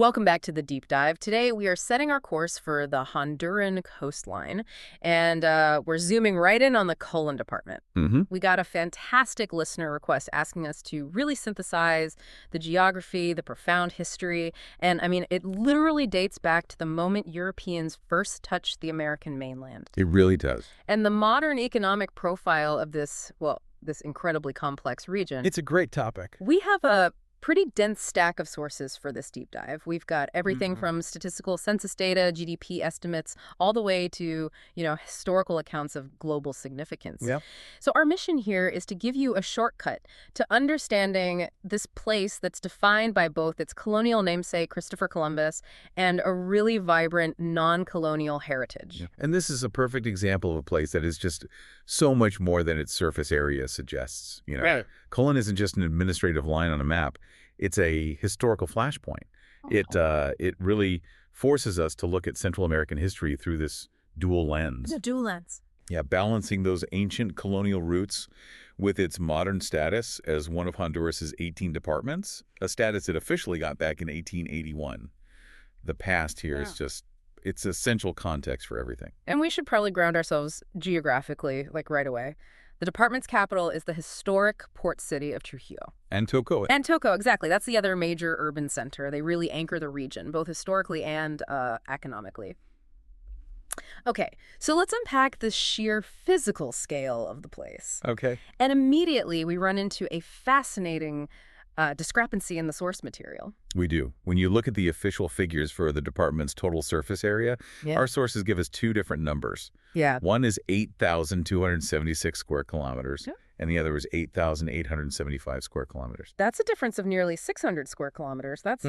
Welcome back to the deep dive. Today we are setting our course for the Honduran coastline, and we're zooming right in on the Colón Department. We got a fantastic listener request asking us to really synthesize the geography, the profound history, and I mean, it literally dates back to the moment Europeans first touched the American mainland. It really does. And the modern economic profile of this, well, this incredibly complex region. It's a great topic. We have a pretty dense stack of sources for this deep dive. We've got everything from statistical census data, GDP estimates, all the way to, historical accounts of global significance. Yep. So our mission here is to give you a shortcut to understanding this place that's defined by both its colonial namesake, Christopher Columbus, and a really vibrant non-colonial heritage. Yeah. And this is a perfect example of a place that is just so much more than its surface area suggests. Right. Colón isn't just an administrative line on a map. It's a historical flashpoint. It really forces us to look at Central American history through this dual lens. The dual lens. Yeah, balancing those ancient colonial roots with its modern status as one of Honduras's 18 departments, a status it officially got back in 1881. The past here is just, it's essential context for everything. And we should probably ground ourselves geographically, like right away. The department's capital is the historic port city of Trujillo. And Toco. And Toco, exactly. That's the other major urban center. They really anchor the region, both historically and economically. Okay, so let's unpack the sheer physical scale of the place. Okay. And immediately we run into a fascinating discrepancy in the source material. We do. When you look at the official figures for the department's total surface area, our sources give us two different numbers. Yeah. One is 8,276 square kilometers, and the other is 8,875 square kilometers. That's a difference of nearly 600 square kilometers. That's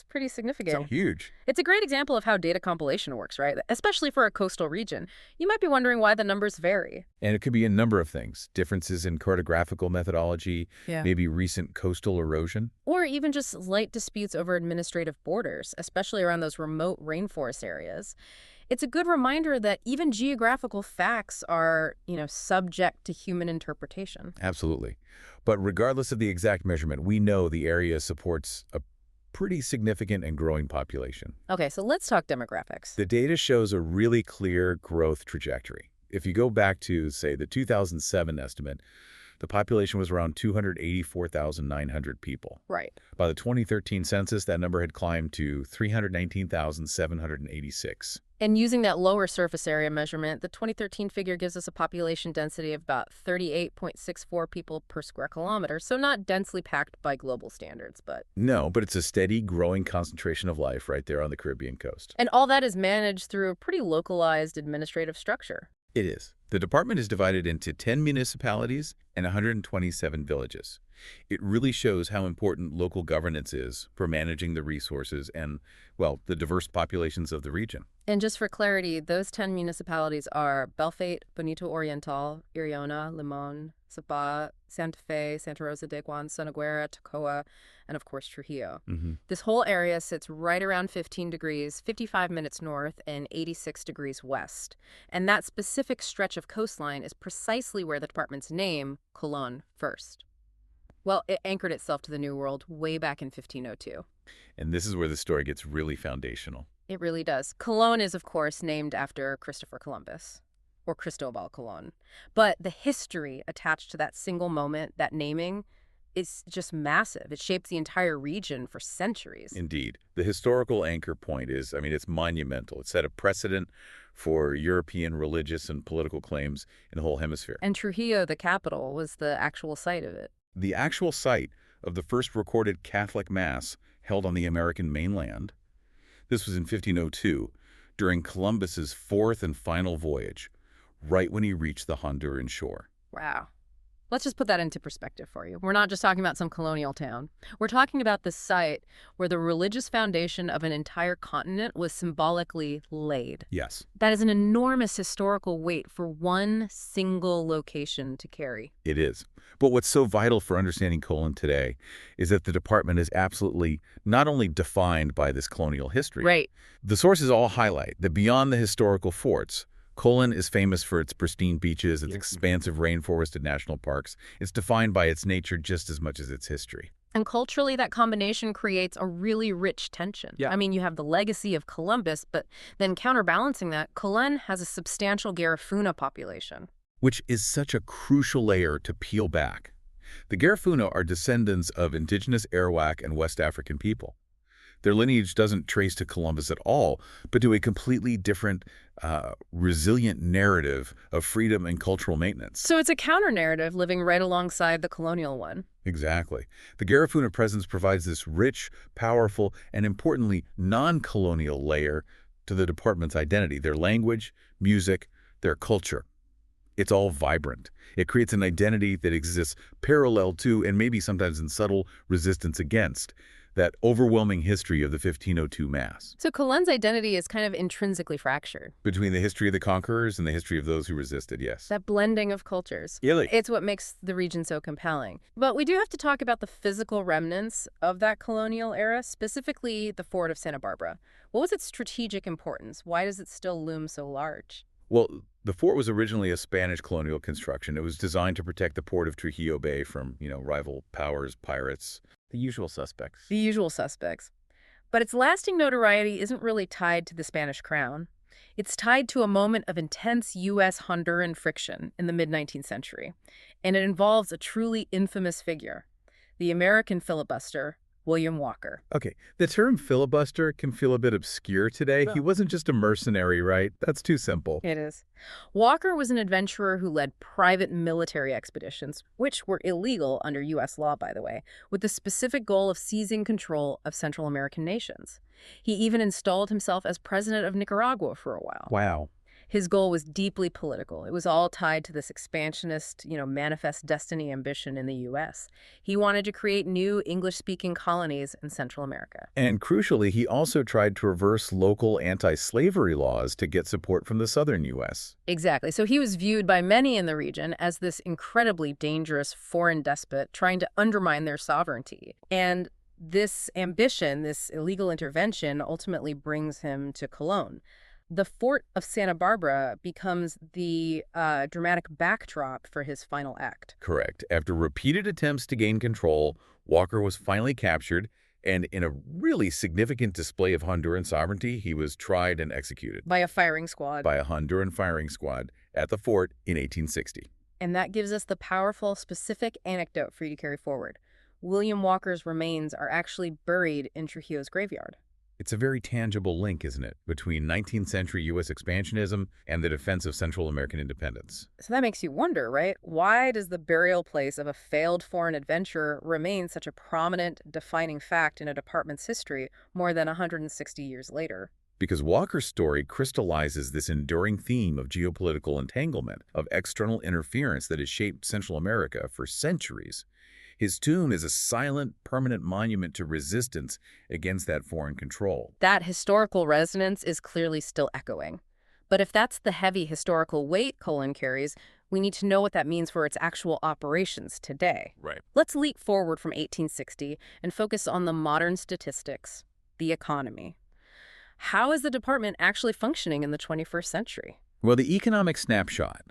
pretty significant. So huge. It's a great example of how data compilation works, right? Especially for a coastal region. You might be wondering why the numbers vary. And it could be a number of things. Differences in cartographical methodology, maybe recent coastal erosion. Or even just light disputes over administrative borders, especially around those remote rainforest areas. It's a good reminder that even geographical facts are, subject to human interpretation. Absolutely. But regardless of the exact measurement, we know the area supports a pretty significant and growing population. Okay, so let's talk demographics. The data shows a really clear growth trajectory. If you go back to, say, the 2007 estimate, the population was around 284,900 people. Right. By the 2013 census, that number had climbed to 319,786. And using that lower surface area measurement, the 2013 figure gives us a population density of about 38.64 people per square kilometer, so not densely packed by global standards, but... No, but it's a steady, growing concentration of life right there on the Caribbean coast. And all that is managed through a pretty localized administrative structure. It is. The department is divided into 10 municipalities and 127 villages. It really shows how important local governance is for managing the resources and, well, the diverse populations of the region. And just for clarity, those 10 municipalities are Belfait, Bonito Oriental, Iriona, Limon, Sapa, Santa Fe, Santa Rosa de Guan, Sonaguera, Tocoa, and of course Trujillo. This whole area sits right around 15 degrees, 55 minutes north, and 86 degrees west. And that specific stretch of coastline is precisely where the department's name, Colón, first. Well, it anchored itself to the New World way back in 1502. And this is where the story gets really foundational. It really does. Colón is, of course, named after Christopher Columbus, or Cristobal Colón. But the history attached to that single moment, that naming, is just massive. It shaped the entire region for centuries. Indeed. The historical anchor point is, it's monumental. It set a precedent for European religious and political claims in the whole hemisphere. And Trujillo, the capital, was the actual site of it. The actual site of the first recorded Catholic Mass held on the American mainland. This was in 1502, during Columbus's fourth and final voyage, right when he reached the Honduran shore. Wow. Let's just put that into perspective for you. We're not just talking about some colonial town. We're talking about the site where the religious foundation of an entire continent was symbolically laid. Yes. That is an enormous historical weight for one single location to carry. It is. But what's so vital for understanding Colón today is that the department is absolutely not only defined by this colonial history. Right. The sources all highlight that beyond the historical forts, Colón is famous for its pristine beaches, its expansive rainforested national parks. It's defined by its nature just as much as its history. And culturally, that combination creates a really rich tension. Yeah. I mean, you have the legacy of Columbus, but then counterbalancing that, Colón has a substantial Garifuna population. Which is such a crucial layer to peel back. The Garifuna are descendants of indigenous Arawak and West African people. Their lineage doesn't trace to Columbus at all, but to a completely different, resilient narrative of freedom and cultural maintenance. So it's a counter-narrative living right alongside the colonial one. Exactly. The Garifuna presence provides this rich, powerful, and importantly, non-colonial layer to the department's identity, their language, music, their culture. It's all vibrant. It creates an identity that exists parallel to, and maybe sometimes in subtle resistance against, that overwhelming history of the 1502 Mass. So Colón's identity is kind of intrinsically fractured. Between the history of the conquerors and the history of those who resisted, yes. That blending of cultures. Really? It's what makes the region so compelling. But we do have to talk about the physical remnants of that colonial era, specifically the fort of Santa Barbara. What was its strategic importance? Why does it still loom so large? Well, the fort was originally a Spanish colonial construction. It was designed to protect the port of Trujillo Bay from, rival powers, pirates, the usual suspects. The usual suspects. But its lasting notoriety isn't really tied to the Spanish crown. It's tied to a moment of intense U.S.-Honduran friction in the mid-19th century. And it involves a truly infamous figure, the American filibuster, William Walker. Okay, the term filibuster can feel a bit obscure today. Well- He wasn't just a mercenary, right? That's too simple. It is. Walker was an adventurer who led private military expeditions, which were illegal under U.S. law, by the way, with the specific goal of seizing control of Central American nations. He even installed himself as president of Nicaragua for a while. Wow. His goal was deeply political. It was all tied to this expansionist, manifest destiny ambition in the U.S. He wanted to create new English-speaking colonies in Central America. And crucially, he also tried to reverse local anti-slavery laws to get support from the southern U.S. Exactly. So he was viewed by many in the region as this incredibly dangerous foreign despot trying to undermine their sovereignty. And this ambition, this illegal intervention, ultimately brings him to Colón. The fort of Santa Barbara becomes the dramatic backdrop for his final act. Correct. After repeated attempts to gain control, Walker was finally captured, and in a really significant display of Honduran sovereignty, he was tried and executed By a firing squad. by a Honduran firing squad at the fort in 1860. And that gives us the powerful, specific anecdote for you to carry forward. William Walker's remains are actually buried in Trujillo's graveyard. It's a very tangible link, isn't it, between 19th century U.S. expansionism and the defense of Central American independence. So that makes you wonder, right? Why does the burial place of a failed foreign adventurer remain such a prominent, defining fact in a department's history more than 160 years later? Because Walker's story crystallizes this enduring theme of geopolitical entanglement, of external interference that has shaped Central America for centuries. His tomb is a silent, permanent monument to resistance against that foreign control. That historical resonance is clearly still echoing. But if that's the heavy historical weight Colón carries, we need to know what that means for its actual operations today. Right. Let's leap forward from 1860 and focus on the modern statistics, the economy. How is the department actually functioning in the 21st century? Well, the economic snapshot,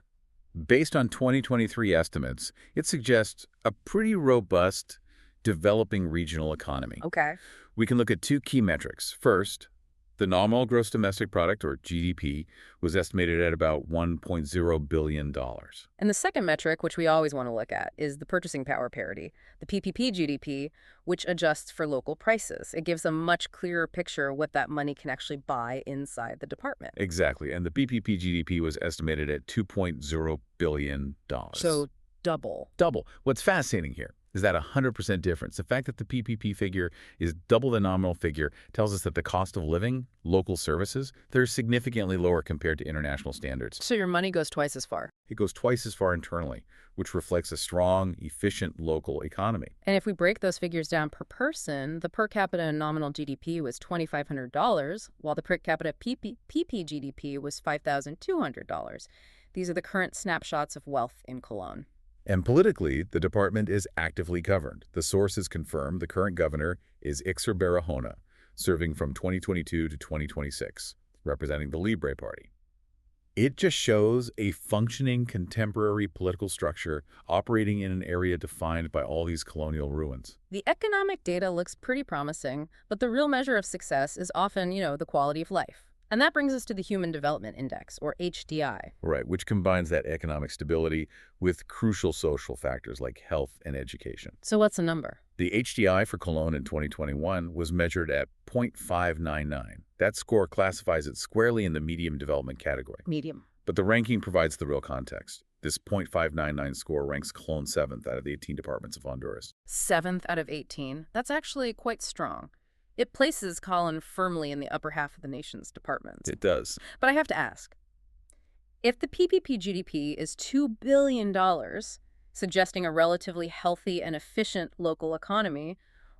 based on 2023 estimates, it suggests a pretty robust, developing regional economy. Okay. We can look at two key metrics. First, the nominal gross domestic product, or GDP, was estimated at about $1.0 billion. And the second metric, which we always want to look at, is the purchasing power parity, the PPP GDP, which adjusts for local prices. It gives a much clearer picture of what that money can actually buy inside the department. Exactly, and the PPP GDP was estimated at $2.0 billion. So double. Double. What's fascinating here is that 100% difference. The fact that the PPP figure is double the nominal figure tells us that the cost of living, local services, they're significantly lower compared to international standards. So your money goes twice as far. It goes twice as far internally, which reflects a strong, efficient local economy. And if we break those figures down per person, the per capita nominal GDP was $2,500, while the per capita PP GDP was $5,200. These are the current snapshots of wealth in Colón. And politically, the department is actively governed. The sources confirm the current governor is Ixer serving from 2022 to 2026, representing the Libre Party. It just shows a functioning contemporary political structure operating in an area defined by all these colonial ruins. The economic data looks pretty promising, but the real measure of success is often, the quality of life. And that brings us to the Human Development Index, or HDI. Right, which combines that economic stability with crucial social factors like health and education. So what's the number? The HDI for Colón in 2021 was measured at 0.599. That score classifies it squarely in the medium development category. Medium. But the ranking provides the real context. This 0.599 score ranks Colón 7th out of the 18 departments of Honduras. 7th out of 18. That's actually quite strong. It places Colón firmly in the upper half of the nation's departments. It does. But I have to ask, if the PPP GDP is $2 billion, suggesting a relatively healthy and efficient local economy,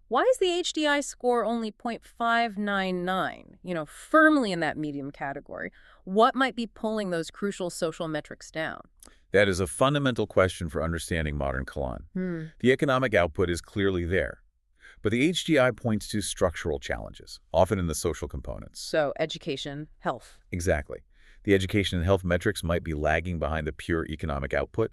why is the HDI score only 0.599, firmly in that medium category? What might be pulling those crucial social metrics down? That is a fundamental question for understanding modern Colón. The economic output is clearly there, but the HDI points to structural challenges, often in the social components. So education, health. Exactly. The education and health metrics might be lagging behind the pure economic output.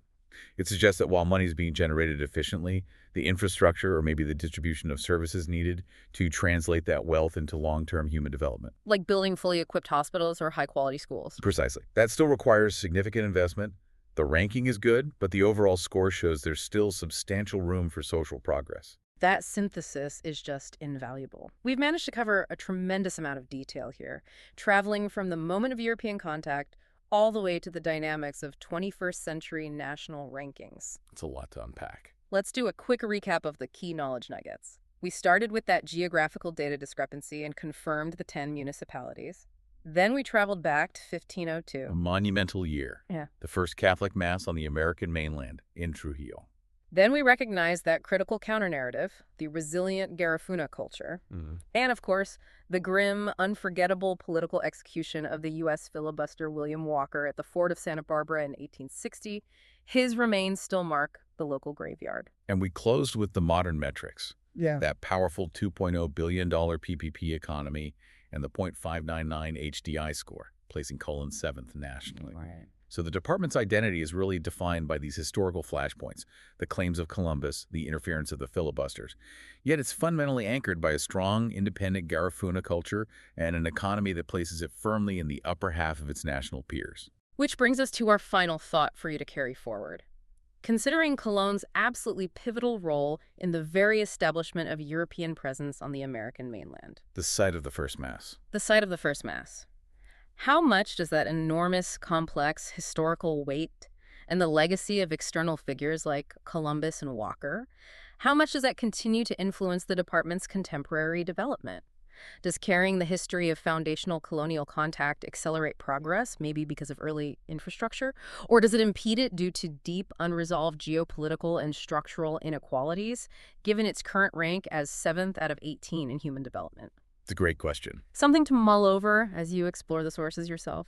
It suggests that while money is being generated efficiently, the infrastructure or maybe the distribution of services needed to translate that wealth into long-term human development. Like building fully equipped hospitals or high-quality schools. Precisely. That still requires significant investment. The ranking is good, but the overall score shows there's still substantial room for social progress. That synthesis is just invaluable. We've managed to cover a tremendous amount of detail here, traveling from the moment of European contact all the way to the dynamics of 21st century national rankings. It's a lot to unpack. Let's do a quick recap of the key knowledge nuggets. We started with that geographical data discrepancy and confirmed the 10 municipalities. Then we traveled back to 1502. A monumental year. Yeah. The first Catholic Mass on the American mainland in Trujillo. Then we recognized that critical counter-narrative, the resilient Garifuna culture, and, of course, the grim, unforgettable political execution of the U.S. filibuster William Walker at the fort of Santa Barbara in 1860. His remains still mark the local graveyard. And we closed with the modern metrics. Yeah. That powerful $2.0 billion PPP economy and the 0.599 HDI score, placing Colón 7th nationally. Right. So the department's identity is really defined by these historical flashpoints, the claims of Columbus, the interference of the filibusters. Yet it's fundamentally anchored by a strong, independent Garifuna culture and an economy that places it firmly in the upper half of its national peers. Which brings us to our final thought for you to carry forward. Considering Colón's absolutely pivotal role in the very establishment of European presence on the American mainland. The site of the first Mass. The site of the first Mass. How much does that enormous, complex historical weight and the legacy of external figures like Columbus and Walker, how much does that continue to influence the department's contemporary development? Does carrying the history of foundational colonial contact accelerate progress, maybe because of early infrastructure? Or does it impede it due to deep, unresolved geopolitical and structural inequalities, given its current rank as 7th out of 18 in human development? It's a great question. Something to mull over as you explore the sources yourself.